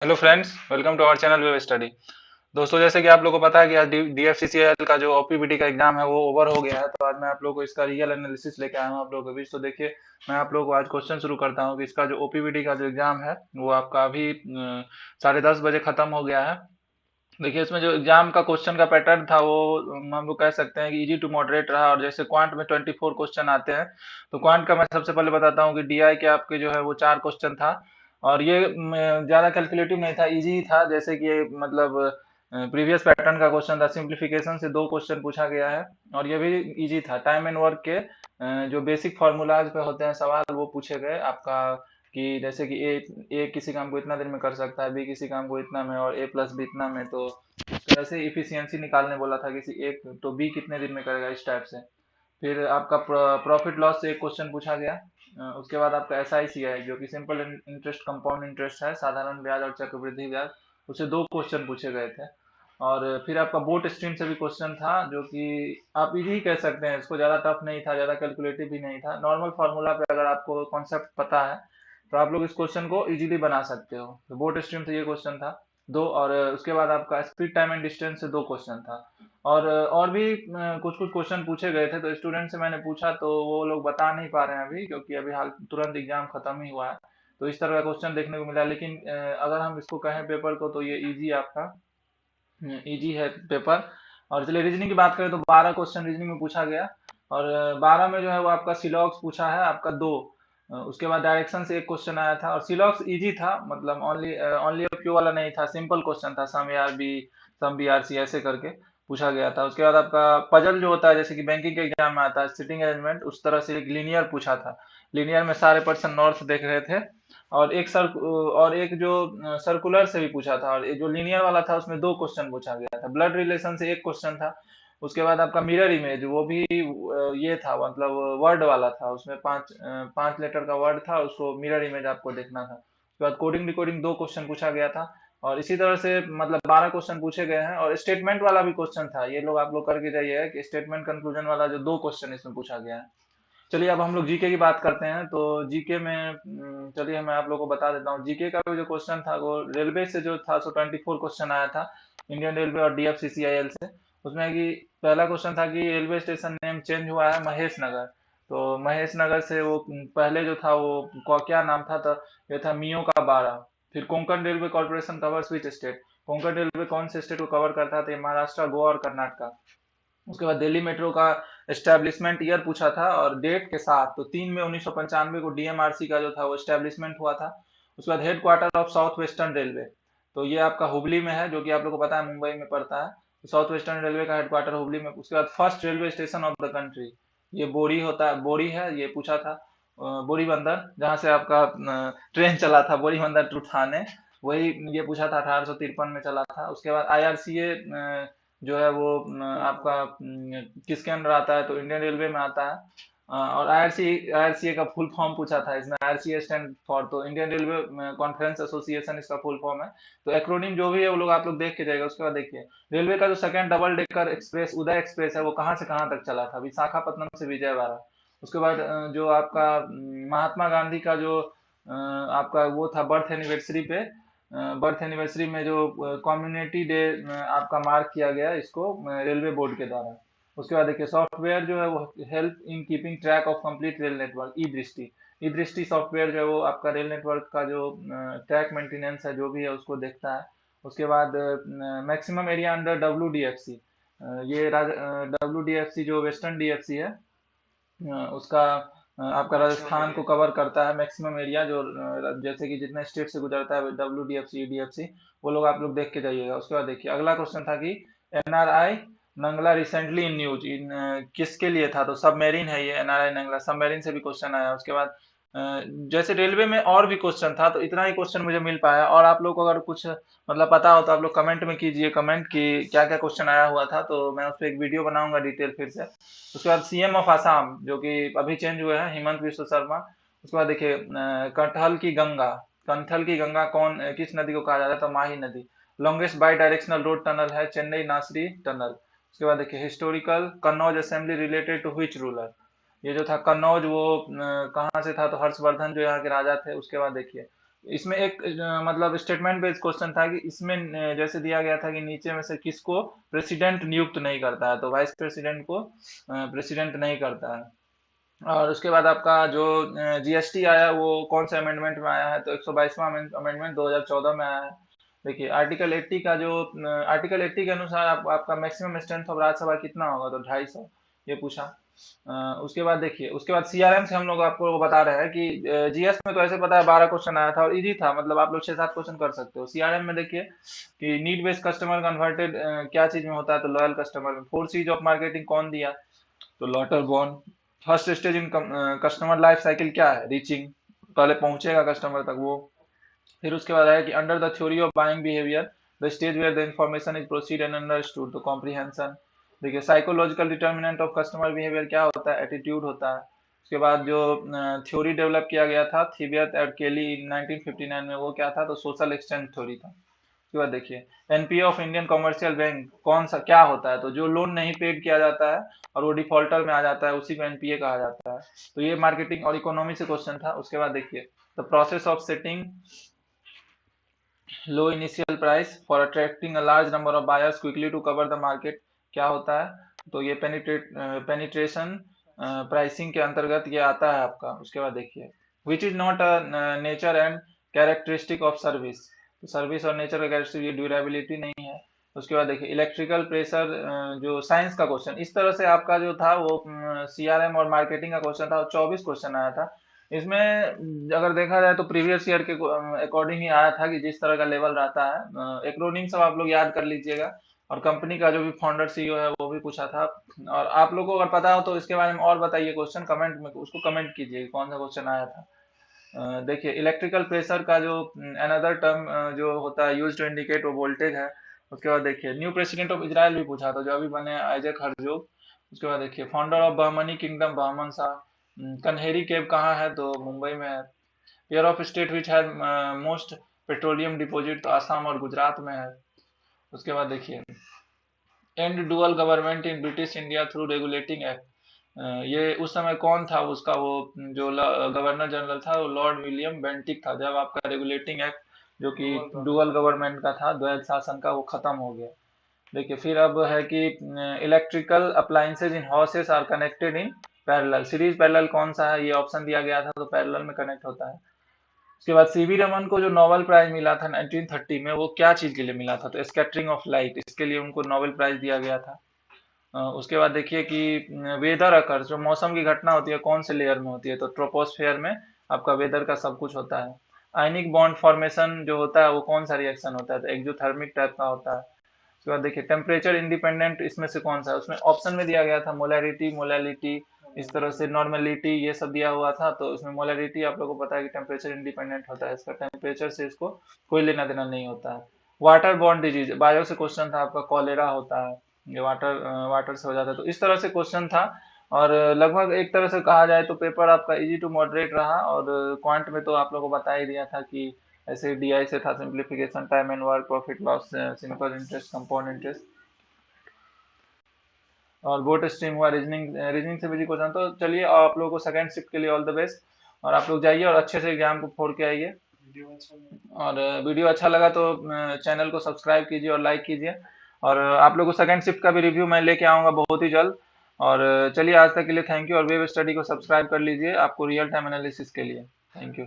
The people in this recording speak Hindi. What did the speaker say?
Hello friends, welcome to our channel web study. दोस्तों, जैसे कि आप लोगों को पता है कि आज डीएफसीसीएल का जो ओपीबीटी का एग्जाम है वो ओवर हो गया है। तो आज मैं आप लोगों को इसका रियल एनालिसिस लेके आया हूँ आप लोगों के बीच। तो देखिए, मैं आप लोगों को आज क्वेश्चन शुरू करता हूँ कि इसका जो ओपीबीटी का जो एग्जाम है वो आपका अभी 10:30 बजे खत्म हो गया है। देखिए, इसमें जो एग्जाम का क्वेश्चन का पैटर्न था वो हम लोग कह सकते हैं कि इजी टू मॉडरेट रहा। और जैसे क्वांट में 24 क्वेश्चन आते हैं, तो क्वांट का मैं सबसे पहले बताता हूँ कि डीआई के आपके जो है वो 4 क्वेश्चन था। और ये ज्यादा कैलकुलेटिव नहीं था, इजी था। जैसे कि ये मतलब प्रीवियस पैटर्न का क्वेश्चन था, सिंप्लीफिकेशन से 2 क्वेश्चन पूछा गया है। और ये भी इजी था। टाइम एंड वर्क के जो बेसिक फार्मूलाज पे होते हैं सवाल वो पूछे गए आपका, कि जैसे कि ए किसी काम को इतना देर में कर सकता है, बी किसी काम को इतना में, और ए प्लस बी इतना में। तो इस तरह से इफिशियंसी निकालने बोला था किसी एक, तो बी कितने दिन में करेगा, इस टाइप से। फिर आपका प्रॉफिट लॉस से एक क्वेश्चन पूछा गया। उसके बाद आपका एस आई सी है जो कि सिंपल इंटरेस्ट कंपाउंड इंटरेस्ट है, साधारण ब्याज और चक्रवृद्धि ब्याज। उससे 2 क्वेश्चन पूछे गए थे। और फिर आपका बोट स्ट्रीम से भी क्वेश्चन था, जो कि आप इजी ही कह सकते हैं इसको, ज़्यादा टफ नहीं था, ज़्यादा कैलकुलेटिव भी नहीं था। नॉर्मल फार्मूला पे अगर आपको कॉन्सेप्ट पता है तो आप लोग इस क्वेश्चन को इजीली बना सकते हो। तो बोट स्ट्रीम से ये क्वेश्चन था 2। और उसके बाद आपका स्पीड टाइम एंड डिस्टेंस से 2 क्वेश्चन था। और भी कुछ कुछ क्वेश्चन पूछे गए थे। तो स्टूडेंट से मैंने पूछा तो वो लोग बता नहीं पा रहे हैं अभी, क्योंकि अभी हाल तुरंत एग्जाम खत्म ही हुआ है। तो इस तरह का क्वेश्चन देखने को मिला। लेकिन अगर हम इसको कहें पेपर को, तो ये इजी आपका इजी है पेपर। और चलिए रीजनिंग की बात करें तो 12 क्वेश्चन रीजनिंग में पूछा गया। और 12 में जो है वो आपका सिलॉक्स पूछा है आपका 2। उसके बाद डायरेक्शन से एक क्वेश्चन आया था। और सिलॉक्स इजी था, मतलब ओनली ऑफ क्यू वाला नहीं था, सिंपल क्वेश्चन था, some R B, some B R C ऐसे करके पूछा गया था। उसके बाद आपका पजल जो होता है, जैसे कि बैंकिंग के एग्जाम में आता है सिटिंग अरेंजमेंट, उस तरह से एक लीनियर पूछा था। लीनियर में सारे पर्सन नॉर्थ देख रहे थे। और एक जो सर्कुलर से भी पूछा था। और जो लीनियर वाला था उसमें 2 क्वेश्चन पूछा गया था। ब्लड रिलेशन से एक क्वेश्चन था। उसके बाद आपका मिरर इमेज, वो भी ये था, मतलब वर्ड वाला था। उसमें 5 लेटर का वर्ड था, उसको मिरर इमेज आपको देखना था। उसके बाद कोडिंग डिकोडिंग 2 क्वेश्चन पूछा गया था। और इसी तरह से मतलब 12 क्वेश्चन पूछे गए हैं। और स्टेटमेंट वाला भी क्वेश्चन था, ये लोग आप लोग करके जाइएगा कि स्टेटमेंट कंक्लूजन वाला जो 2 क्वेश्चन इसमें पूछा गया है। चलिए अब हम लोग जीके की बात करते हैं। तो जीके में चलिए मैं आप लोगों को बता देता हूँ। जीके का जो क्वेश्चन था वो रेलवे से जो था, सो 24 क्वेश्चन आया था, इंडियन रेलवे और डीएफसीसीआईएल से। उसमें कि पहला क्वेश्चन था कि रेलवे स्टेशन नेम चेंज हुआ है महेश नगर। तो महेश नगर से वो पहले जो था वो क्या नाम था, तो ये था मियो का 12। फिर Konkan railway corporation covers which state, Konkan railway कौन से स्टेट को कवर करता है, तो ये महाराष्ट्र, गोवा और कर्नाटका। उसके बाद दिल्ली मेट्रो का एस्टेब्लिशमेंट ईयर पूछा था और डेट के साथ। तो 3 मई 1995 को डीएमआरसी का जो था वो एस्टेब्लिशमेंट हुआ था। उसके बाद head quarter of south western railway, तो ये आपका हुबली में है, जो कि आप लोग को पता है मुंबई में पड़ता है। तो साउथ वेस्टर्न रेलवे का हेड क्वार्टर हुबली में। उसके बाद first railway station of the country, ये बोरी होता है, बोरी है, ये पूछा था। बोरी बंदर, जहाँ से आपका ट्रेन चला था, बोरी बंदर टू ठाणे, वही ये पूछा था, 1853 में चला था। उसके बाद आईआरसीए जो है वो आपका किसके अंडर आता है, तो इंडियन रेलवे में आता है। और आईआरसीए का फुल फॉर्म पूछा था इसमें। आईआरसीए स्टैंड फॉर, तो इंडियन रेलवे कॉन्फ्रेंस एसोसिएशन इसका फुल फॉर्म है। तो एक्रोनिम जो भी है वो लोग आप लोग देख के जाएगा। उसके बाद देखिए, रेलवे का जो सेकंड डबल डेकर एक्सप्रेस उदय एक्सप्रेस है, वो कहाँ से कहाँ तक चला था, विशाखापट्टनम से विजयवाड़ा। उसके बाद जो आपका महात्मा गांधी का जो आपका वो था बर्थ एनिवर्सरी पे, बर्थ एनिवर्सरी में जो कम्युनिटी डे आपका मार्क किया गया इसको रेलवे बोर्ड के द्वारा। उसके बाद देखिए, सॉफ्टवेयर जो है वो help in keeping track of complete rail network, E Drishti. E दृष्टि सॉफ्टवेयर जो है वो आपका रेल नेटवर्क का जो ट्रैक मेंटेनेंस है जो भी है उसको देखता है। उसके बाद maximum area under W D F C, ये डब्ल्यू डी एफ सी जो वेस्टर्न डी एफ सी है, उसका आपका राजस्थान को कवर करता है। मैक्सिमम एरिया जो जैसे कि जितने स्टेट से गुजरता है, W D F C, D F C, वो लोग आप लोग देख के जाइएगा। उसके बाद देखिए, अगला क्वेश्चन था कि NRI Nangla recently in news, इन किसके लिए था, तो सबमेरीन है ये एनआरआई नंगला, सबमेरीन से भी क्वेश्चन आया। उसके बाद अ, जैसे रेलवे में और भी क्वेश्चन था, तो इतना ही क्वेश्चन मुझे मिल पाया। और आप लोग को अगर कुछ मतलब पता हो तो आप लोग कमेंट में कीजिए, कमेंट कि क्या क्या क्वेश्चन आया हुआ था, तो मैं उस पर एक वीडियो बनाऊंगा डिटेल फिर से। उसके बाद सीएम ऑफ आसाम जो कि अभी चेंज हुए हैं, हेमंत विश्व शर्मा। उसके बाद देखिए, कटहल की गंगा, कंथल की गंगा कौन किस नदी को कहा जाता है, तो माही नदी। Longest bidirectional road tunnel है चेन्नई नासरी टनल। उसके बाद देखिए, historical Kannauj assembly related to which ruler, ये जो था कन्नौज वो कहाँ से था, तो हर्षवर्धन जो यहाँ के राजा थे। उसके बाद देखिए, इसमें एक मतलब स्टेटमेंट बेस्ड क्वेश्चन था कि इसमें जैसे दिया गया था कि नीचे में से किसको प्रेसिडेंट नियुक्त नहीं करता है, तो वाइस प्रेसिडेंट को प्रेसिडेंट नहीं करता है। और उसके बाद आपका जो जीएसटी आया वो कौन से अमेंडमेंट में आया है, तो 122वां अमेंडमेंट 2014 में आया है। देखिए आर्टिकल 80 का जो आर्टिकल 80 के अनुसार आपका मैक्सिमम स्ट्रेंथ ऑफ राज्यसभा कितना होगा, तो 250, ये पूछा। अ, उसके बाद देखिए, उसके बाद सीआरएम से हम लोग आपको बता रहे हैं कि जीएस में तो ऐसे पता है 12 क्वेश्चन आया था और इजी था, मतलब आप लोग 6-7 क्वेश्चन कर सकते हो। सीआरएम में देखिए कि नीड बेस्ड कस्टमर कन्वर्टेड क्या चीज में होता है, तो लॉयल कस्टमर में। 4 चीज ऑफ मार्केटिंग कौन दिया, तो Lauterborn. First stage in customer life cycle क्या है, रीचिंग, पहले पहुंचेगा कस्टमर तक वो। फिर उसके बाद है कि under the theory of buying behaviour the stage where the information is proceed and understood, तो कॉम्प्रिहेंशन। देखिए psychological determinant of customer behaviour क्या होता है, एटीट्यूड होता है। उसके बाद जो थ्योरी डेवलप किया गया था थिबियत एंड केली 1959 में, वो क्या था, तो सोशल एक्सचेंज थ्योरी था। उसके बाद देखिए NPA of Indian commercial bank कौन सा क्या होता है, तो जो लोन नहीं पेड किया जाता है और वो डिफॉल्टर में आ जाता है उसी को एनपीए कहा जाता है। तो ये मार्केटिंग और इकोनॉमी से क्वेश्चन था। उसके बाद देखिए the process of setting low initial price for attracting a large number of buyers quickly to cover the market क्या होता है, तो ये पेनिट्रेशन प्राइसिंग के अंतर्गत ये आता है आपका। उसके बाद देखिए which is not a nature and characteristic of service, तो सर्विस और नेचर का कैरेक्टरिस्टिक, ये ड्यूरेबिलिटी नहीं है। उसके बाद देखिए इलेक्ट्रिकल प्रेशर, जो साइंस का क्वेश्चन, इस तरह से आपका जो था वो सीआरएम और मार्केटिंग का क्वेश्चन था, 24 क्वेश्चन आया था। इसमें अगर देखा जाए तो प्रीवियस ईयर के अकॉर्डिंग ही आया था कि जिस तरह का लेवल रहता है। एक्रोनिम सब आप लोग याद कर लीजिएगा, और कंपनी का जो भी फाउंडर सीईओ है वो भी पूछा था। और आप लोगों को अगर पता हो तो इसके बारे में और बताइए, क्वेश्चन कमेंट में उसको कमेंट कीजिए कौन सा क्वेश्चन आया था। देखिए इलेक्ट्रिकल प्रेशर का जो अनदर टर्म जो होता है यूज टू इंडिकेट वो वोल्टेज है। उसके बाद देखिए न्यू प्रेसिडेंट ऑफ इजराइल भी पूछा था, जो अभी बने आइजक हर्जोग। उसके बाद देखिए founder of Bahmani kingdom Bahman Shah. Kanheri cave कहाँ है, तो मुंबई में है। Pair of state which has most petroleum deposit, तो आसाम और गुजरात में है। उसके बाद देखिए end dual government in British India through regulating act, ये उस समय कौन था उसका, वो जो गवर्नर जनरल था वो लॉर्ड विलियम बेंटिक था, जब आपका रेगुलेटिंग एक्ट जो कि डुअल गवर्नमेंट का था, द्वैध शासन का, वो खत्म हो गया। देखिए फिर अब है कि electrical appliances in houses are connected in parallel, series parallel कौन सा है, ये ऑप्शन दिया गया था, तो पैरेलल में कनेक्ट होता है। उसके बाद सीवी रमन को जो नोबेल प्राइज मिला था 1930 में, वो क्या चीज के लिए मिला था, तो स्कैटरिंग ऑफ लाइट, इसके लिए उनको नोबेल प्राइज दिया गया था। उसके बाद देखिए कि वेदर अकर, जो मौसम की घटना होती है कौन से लेयर में होती है, तो ट्रोपोस्फेयर में आपका वेदर का सब कुछ होता है। आयनिक बॉन्ड फॉर्मेशन जो होता है वो कौन सा रिएक्शन होता है, तो एक्सोथर्मिक टाइप का होता है। उसके बाद देखिए टेम्परेचर इंडिपेंडेंट इसमें से कौन सा है, उसमें ऑप्शन में दिया गया था मोलैरिटी, मोलैलिटी, इस तरह से नॉर्मेलिटी, ये सब दिया हुआ था। तो इसमें मोलैरिटी आप लोगों को पता है कि टेम्परेचर इंडिपेंडेंट होता है, इसका टेम्परेचर से इसको कोई लेना देना नहीं होता है। वाटर बॉर्न डिजीज, बायो से क्वेश्चन था आपका, कॉलेरा होता है, ये वाटर वाटर से हो जाता है। तो इस तरह से क्वेश्चन था, और लगभग एक तरह से कहा जाए तो पेपर आपका इजी टू मॉडरेट रहा। और क्वांट में तो आप लोगों को बता ही दिया था कि ऐसे डीआई से था, simplification, time and work, profit loss, simple interest, compound interest, और बोट स्ट्रीम हुआ, रीजनिंग, रीजनिंग से भी क्वेश्चन। तो चलिए आप लोगों को सेकंड शिफ्ट के लिए ऑल द बेस्ट, और आप लोग जाइए और अच्छे से एग्जाम को फोड़ के आइए। और वीडियो अच्छा लगा तो चैनल को सब्सक्राइब कीजिए और लाइक कीजिए। और आप लोगों को सेकंड शिफ्ट का भी रिव्यू मैं लेके आऊँगा बहुत ही जल्द। और चलिए आज तक के लिए थैंक यू, और वेब स्टडी को सब्सक्राइब कर लीजिए आपको रियल टाइम एनालिसिस के लिए। Thank you.